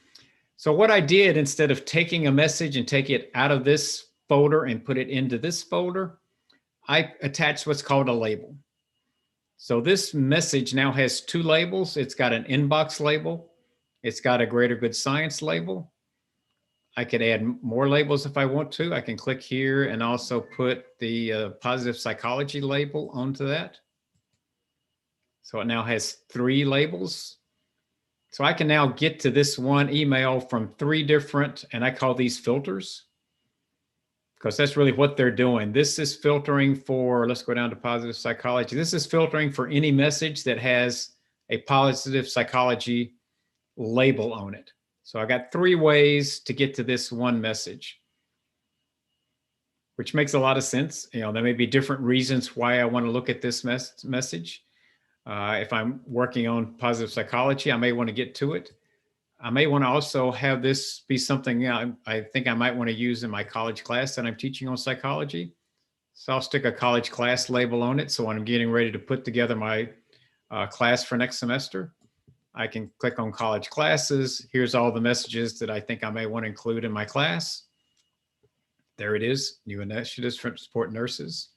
Speaker 2: So what I did, instead of taking a message and take it out of this folder and put it into this folder, I attached what's called a label. So this message now has two labels. It's got an inbox label. It's got a Greater Good Science label. I could add more labels if I want to. I can click here and also put the positive psychology label onto that. So it now has 3 labels. So I can now get to this one email from 3 different, and I call these filters. because that's really what they're doing. This is filtering for, let's go down to positive psychology. This is filtering for any message that has a positive psychology label on it. So I got 3 ways to get to this one message, which makes a lot of sense. You know, there may be different reasons why I want to look at this message. If I'm working on positive psychology, I may want to get to it. I may want to also have this be something I think I might want to use in my college class that I'm teaching on psychology. So I'll stick a college class label on it. So when I'm getting ready to put together my class for next semester, I can click on college classes. Here's all the messages that I think I may want to include in my class. There it is, new initiatives for support nurses.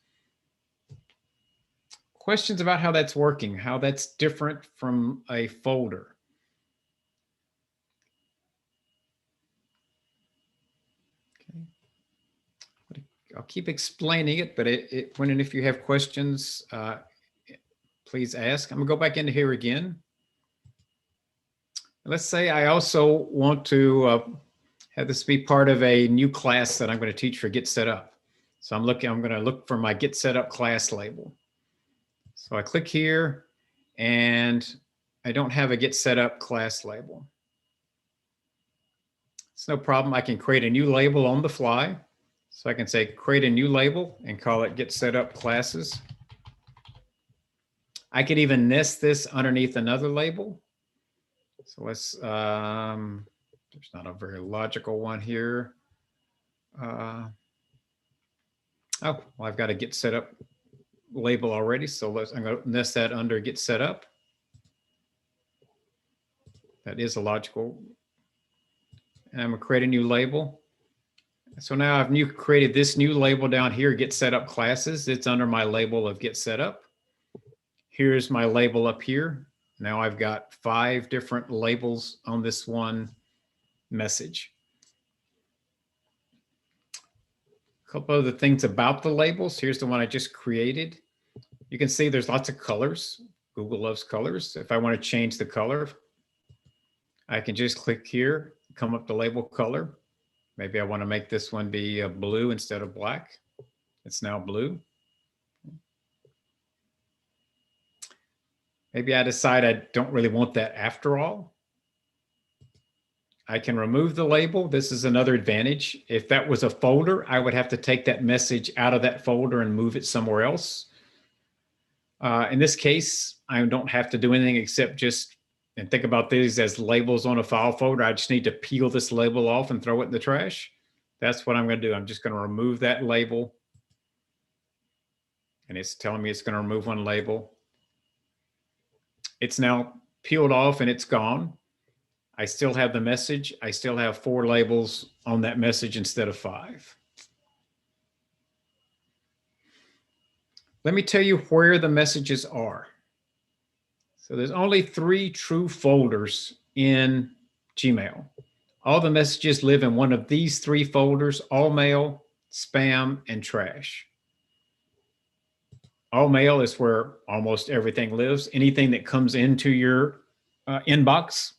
Speaker 2: Questions about how that's working, how that's different from a folder. I'll keep explaining it, but when and if you have questions, please ask. I'm gonna go back into here again. Let's say I also want to have this be part of a new class that I'm going to teach for Get Set Up. So I'm going to look for my Get Set Up class label. So I click here and I don't have a Get Set Up class label. It's no problem. I can create a new label on the fly. So I can say create a new label and call it Get Set Up Classes. I could even nest this underneath another label. So let's, there's not a very logical one here. Oh, well, I've got a Get Set Up label already. So I'm going to nest that under Get Set Up. That is a logical. And I'm going to create a new label. So now I've created this new label down here, Get Set Up Classes. It's under my label of Get Set Up. Here's my label up here. Now I've got 5 different labels on this one message. A couple other things about the labels. Here's the one I just created. You can see there's lots of colors. Google loves colors. If I want to change the color, I can just click here, come up to label color. Maybe I want to make this one be blue instead of black. It's now blue. Maybe I decide I don't really want that after all. I can remove the label. This is another advantage. If that was a folder, I would have to take that message out of that folder and move it somewhere else. In this case, I don't have to do anything except just, and think about these as labels on a file folder. I just need to peel this label off and throw it in the trash. That's what I'm going to do. I'm just going to remove that label. And it's telling me it's going to remove one label. It's now peeled off and it's gone. I still have the message. I still have 4 labels on that message instead of 5. Let me tell you where the messages are. So there's only 3 true folders in Gmail. All the messages live in one of these 3 folders: all mail, spam, and trash. All mail is where almost everything lives. Anything that comes into your inbox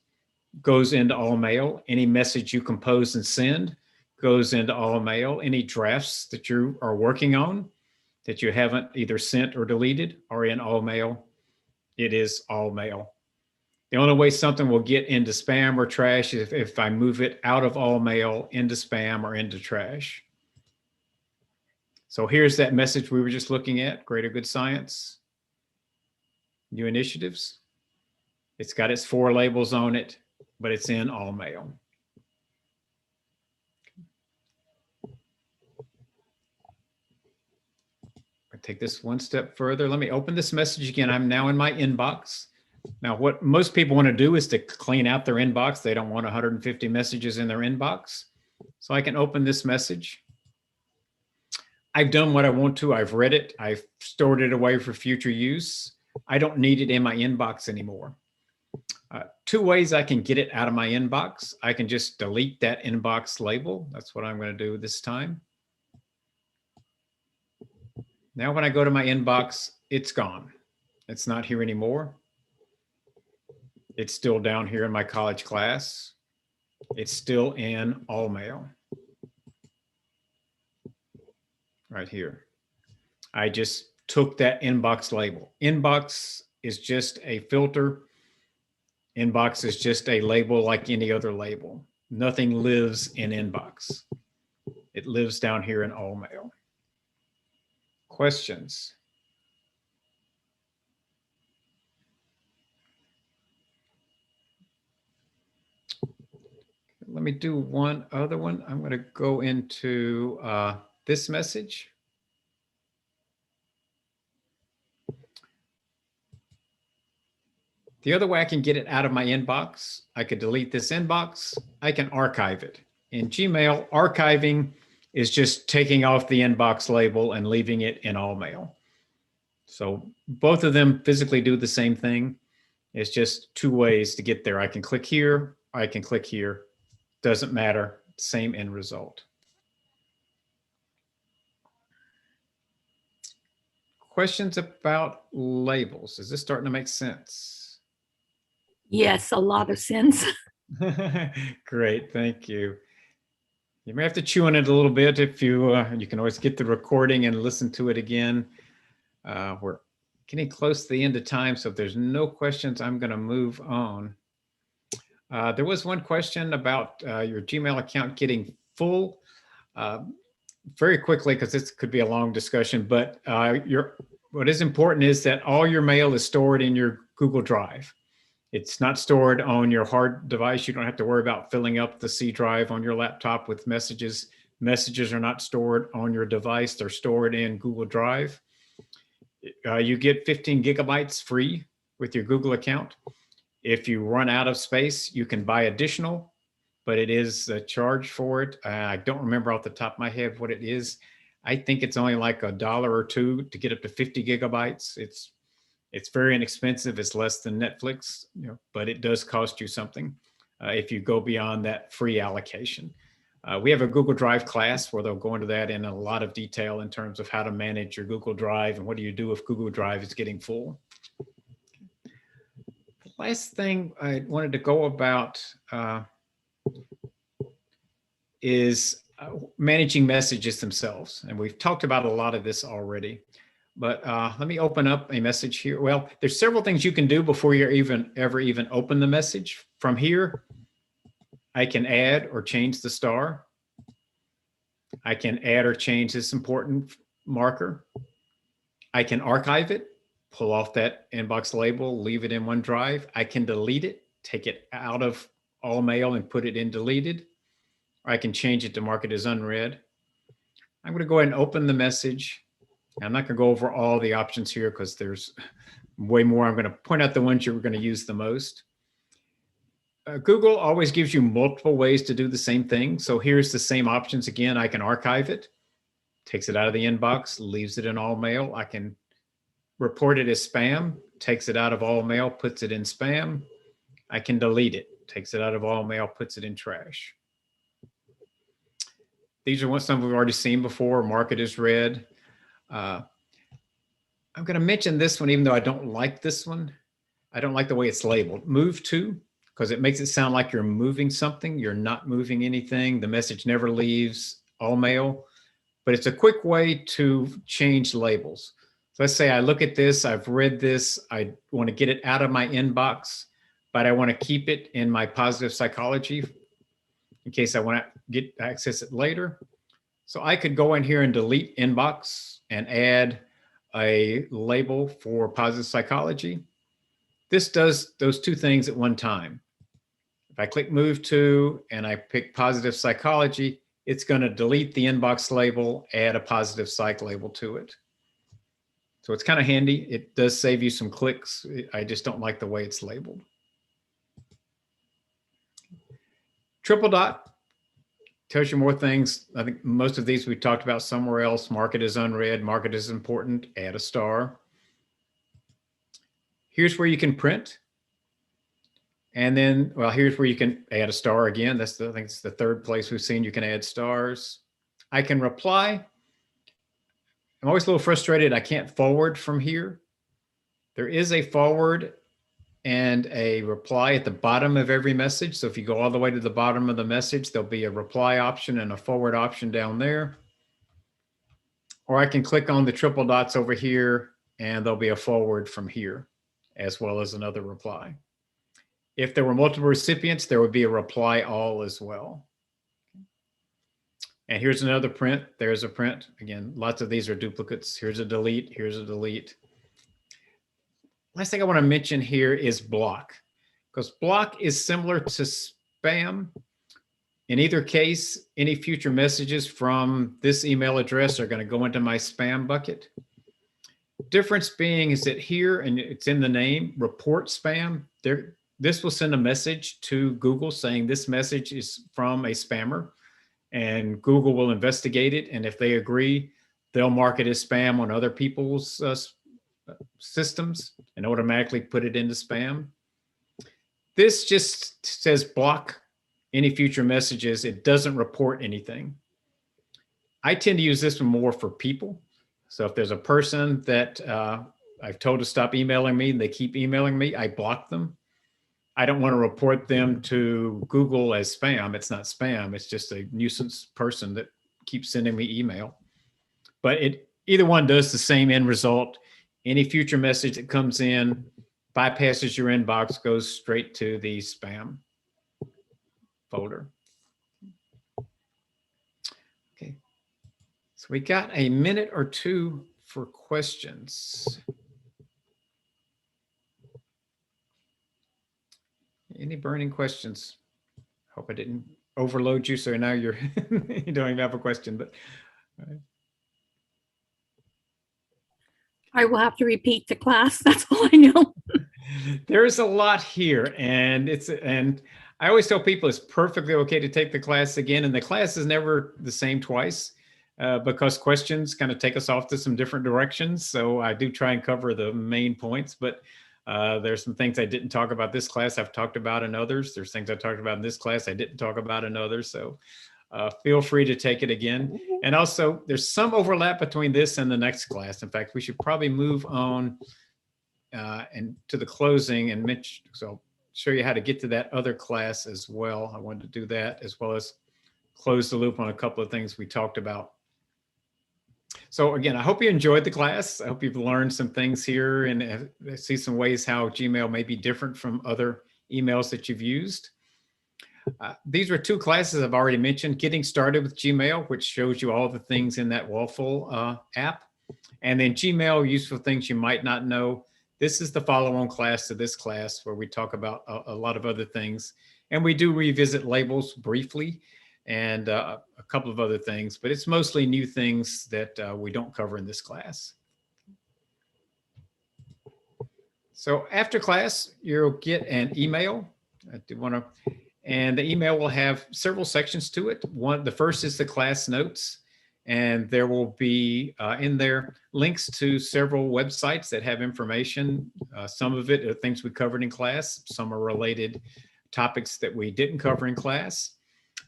Speaker 2: goes into all mail. Any message you compose and send goes into all mail. Any drafts that you are working on that you haven't either sent or deleted are in all mail. It is all mail. The only way something will get into spam or trash is if I move it out of all mail into spam or into trash. So here's that message we were just looking at, Greater Good Science, new initiatives. It's got its 4 labels on it, but it's in all mail. I take this one step further. Let me open this message again. I'm now in my inbox. Now, what most people want to do is to clean out their inbox. They don't want 150 messages in their inbox. So I can open this message. I've done what I want to. I've read it. I've stored it away for future use. I don't need it in my inbox anymore. 2 ways I can get it out of my inbox. I can just delete that inbox label. That's what I'm going to do this time. Now, when I go to my inbox, it's gone. It's not here anymore. It's still down here in my college class. It's still in all mail. right here. I just took that inbox label. Inbox is just a filter. Inbox is just a label like any other label. Nothing lives in inbox. It lives down here in all mail. Questions? Let me do one other one. I'm going to go into this message. The other way I can get it out of my inbox, I could delete this inbox. I can archive it. In Gmail, archiving is just taking off the inbox label and leaving it in all mail. So both of them physically do the same thing. It's just two ways to get there. I can click here, I can click here. Doesn't matter, same end result. Questions about labels? Is this starting to make sense?
Speaker 4: Yes, a lot of sense.
Speaker 2: Great, thank you. You may have to chew on it a little bit if you, you can always get the recording and listen to it again. We're getting close to the end of time, so if there's no questions, I'm gonna move on. There was one question about your Gmail account getting full. Very quickly, because this could be a long discussion, but what is important is that all your mail is stored in your Google Drive. It's not stored on your hard device. You don't have to worry about filling up the C drive on your laptop with messages. Messages are not stored on your device. They're stored in Google Drive. You get 15 gigabytes free with your Google account. If you run out of space, you can buy additional, but it is a charge for it. I don't remember off the top of my head what it is. I think it's only like $1 or $2 to get up to 50 gigabytes. It's very inexpensive. It's less than Netflix, but it does cost you something if you go beyond that free allocation. We have a Google Drive class where they'll go into that in a lot of detail in terms of how to manage your Google Drive and what do you do if Google Drive is getting full. The last thing I wanted to go about is managing messages themselves. And we've talked about a lot of this already. But let me open up a message here. Well, there's several things you can do before you ever even open the message. From here, I can add or change the star. I can add or change this important marker. I can archive it, pull off that inbox label, leave it in OneDrive. I can delete it, take it out of all mail and put it in deleted. Or I can change it to mark it as unread. I'm going to go ahead and open the message. I'm not going to go over all the options here because there's way more. I'm going to point out the ones you're going to use the most. Google always gives you multiple ways to do the same thing. So here's the same options again. I can archive it, takes it out of the inbox, leaves it in all mail. I can report it as spam, takes it out of all mail, puts it in spam. I can delete it, takes it out of all mail, puts it in trash. These are some we've already seen before. Mark it as read. I'm going to mention this one, even though I don't like this one. I don't like the way it's labeled. Move to, because it makes it sound like you're moving something. You're not moving anything. The message never leaves all mail, but it's a quick way to change labels. So let's say I look at this, I've read this, I want to get it out of my inbox, but I want to keep it in my positive psychology in case I want to access it later. So I could go in here and delete inbox and add a label for positive psychology. This does those two things at one time. If I click move to and I pick positive psychology, it's going to delete the inbox label, add a positive psych label to it. So it's kind of handy. It does save you some clicks. I just don't like the way it's labeled. Triple dot tells you more things. I think most of these we talked about somewhere else. Mark it as unread, mark it as important, add a star. Here's where you can print. And then, well, here's where you can add a star again. I think it's the third place we've seen you can add stars. I can reply. I'm always a little frustrated. I can't forward from here. There is a forward and a reply at the bottom of every message. So if you go all the way to the bottom of the message, there'll be a reply option and a forward option down there. or I can click on the triple dots over here and there'll be a forward from here, as well as another reply. If there were multiple recipients, there would be a reply all as well. And here's another print. There's a print. Again, lots of these are duplicates. Here's a delete. Here's a delete. Last thing I want to mention here is block, because block is similar to spam. In either case, any future messages from this email address are going to go into my spam bucket. Difference being is that here, and it's in the name, report spam, this will send a message to Google saying this message is from a spammer, and Google will investigate it. And if they agree, they'll mark it as spam on other people's systems and automatically put it into spam. This just says block any future messages. It doesn't report anything. I tend to use this one more for people. So if there's a person that I've told to stop emailing me and they keep emailing me, I block them. I don't want to report them to Google as spam. It's not spam. It's just a nuisance person that keeps sending me email. But either one does the same end result. Any future message that comes in, bypasses your inbox, goes straight to the spam folder. Okay. So we got a minute or two for questions. Any burning questions? Hope I didn't overload you, so now you're you don't even have a question, but
Speaker 4: I will have to repeat the class. That's all I know.
Speaker 2: There's a lot here, and I always tell people it's perfectly okay to take the class again, and the class is never the same twice because questions kind of take us off to some different directions. So I do try and cover the main points, but there's some things I didn't talk about this class I've talked about in others. There's things I talked about in this class I didn't talk about in others. So feel free to take it again. And also there's some overlap between this and the next class. In fact, we should probably move on and to the closing and mention, so I'll show you how to get to that other class as well. I wanted to do that as well as close the loop on a couple of things we talked about. So again, I hope you enjoyed the class. I hope you've learned some things here and see some ways how Gmail may be different from other emails that you've used. These were two classes I've already mentioned: Getting Started with Gmail, which shows you all the things in that Waffle app, and then Gmail, Useful Things You Might Not Know. This is the follow-on class to this class where we talk about a lot of other things, and we do revisit labels briefly and a couple of other things, but it's mostly new things that we don't cover in this class. So after class, you'll get an email. I do want to, and the email will have several sections to it. The first is the class notes, and there will be in there links to several websites that have information. Some of it are things we covered in class. Some are related topics that we didn't cover in class.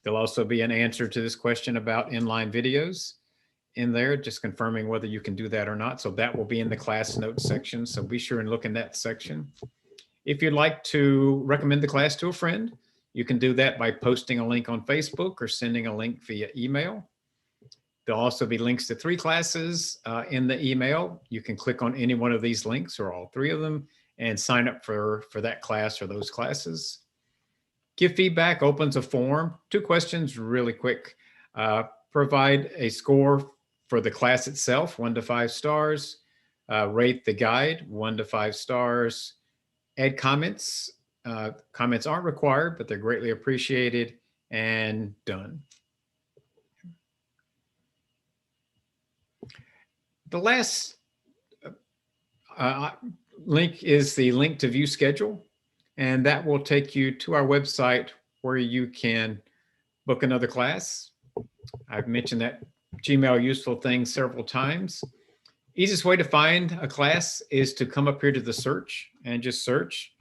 Speaker 2: There'll also be an answer to this question about inline videos in there, just confirming whether you can do that or not. So that will be in the class notes section. So be sure and look in that section. If you'd like to recommend the class to a friend, you can do that by posting a link on Facebook or sending a link via email. There'll also be links to 3 classes in the email. You can click on any one of these links or all 3 of them and sign up for that class or those classes. Give feedback opens a form. 2 questions really quick. Provide a score for the class itself, 1 to 5 stars. Rate the guide, 1 to 5 stars. Add comments. Comments aren't required, but they're greatly appreciated, and done. The last link is the link to view schedule. And that will take you to our website where you can book another class. I've mentioned that Gmail useful thing several times. Easiest way to find a class is to come up here to the search and just search.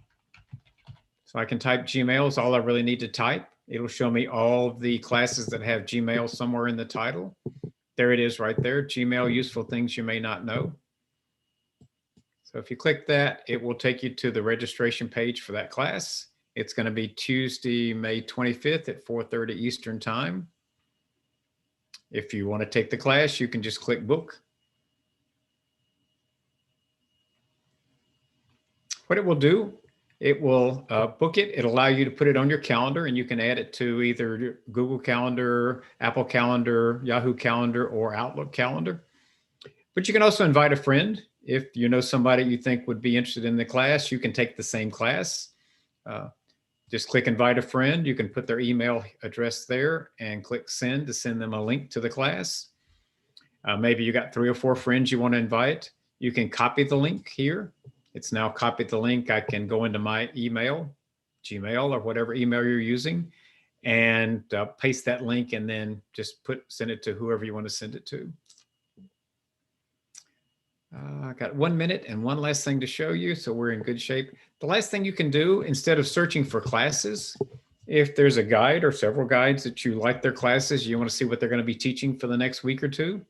Speaker 2: So I can type Gmail is all I really need to type. It'll show me all of the classes that have Gmail somewhere in the title. There it is right there, Gmail useful things you may not know. So if you click that, it will take you to the registration page for that class. It's going to be Tuesday, May 25th at 4:30 Eastern Time. If you want to take the class, you can just click book What it will do, it will book it. It'll allow you to put it on your calendar, and you can add it to either Google Calendar, Apple Calendar, Yahoo Calendar, or Outlook Calendar. But you can also invite a friend. If you know somebody you think would be interested in the class, you can take the same class. Just click invite a friend. You can put their email address there and click send to send them a link to the class. Maybe you got 3 or 4 friends you want to invite. You can copy the link here. It's now copied the link. I can go into my email, Gmail, or whatever email you're using, and paste that link, and then just send it to whoever you want to send it to. I got 1 minute and one last thing to show you, so we're in good shape. The last thing you can do, instead of searching for classes, if there's a guide or several guides that you like their classes, you want to see what they're going to be teaching for the next week or two,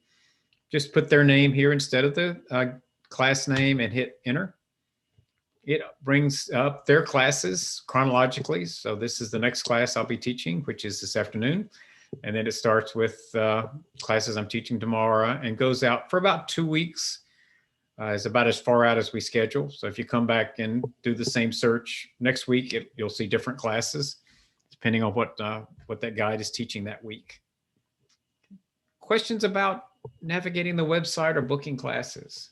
Speaker 2: just put their name here instead of the class name and hit enter. It brings up their classes chronologically. So this is the next class I'll be teaching, which is this afternoon. And then it starts with classes I'm teaching tomorrow and goes out for about 2 weeks. It's about as far out as we schedule. So if you come back and do the same search next week, you'll see different classes depending on what that guide is teaching that week. Questions about navigating the website or booking classes?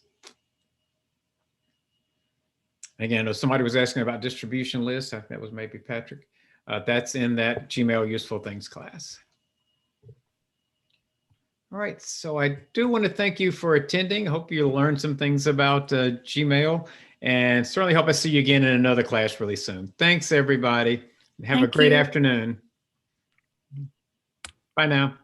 Speaker 2: Again, if somebody was asking about distribution lists, I think that was maybe Patrick. That's in that Gmail Useful Things class. All right, so I do want to thank you for attending. I hope you learned some things about Gmail, and certainly hope I see you again in another class really soon. Thanks, everybody. Have a great afternoon. Bye now.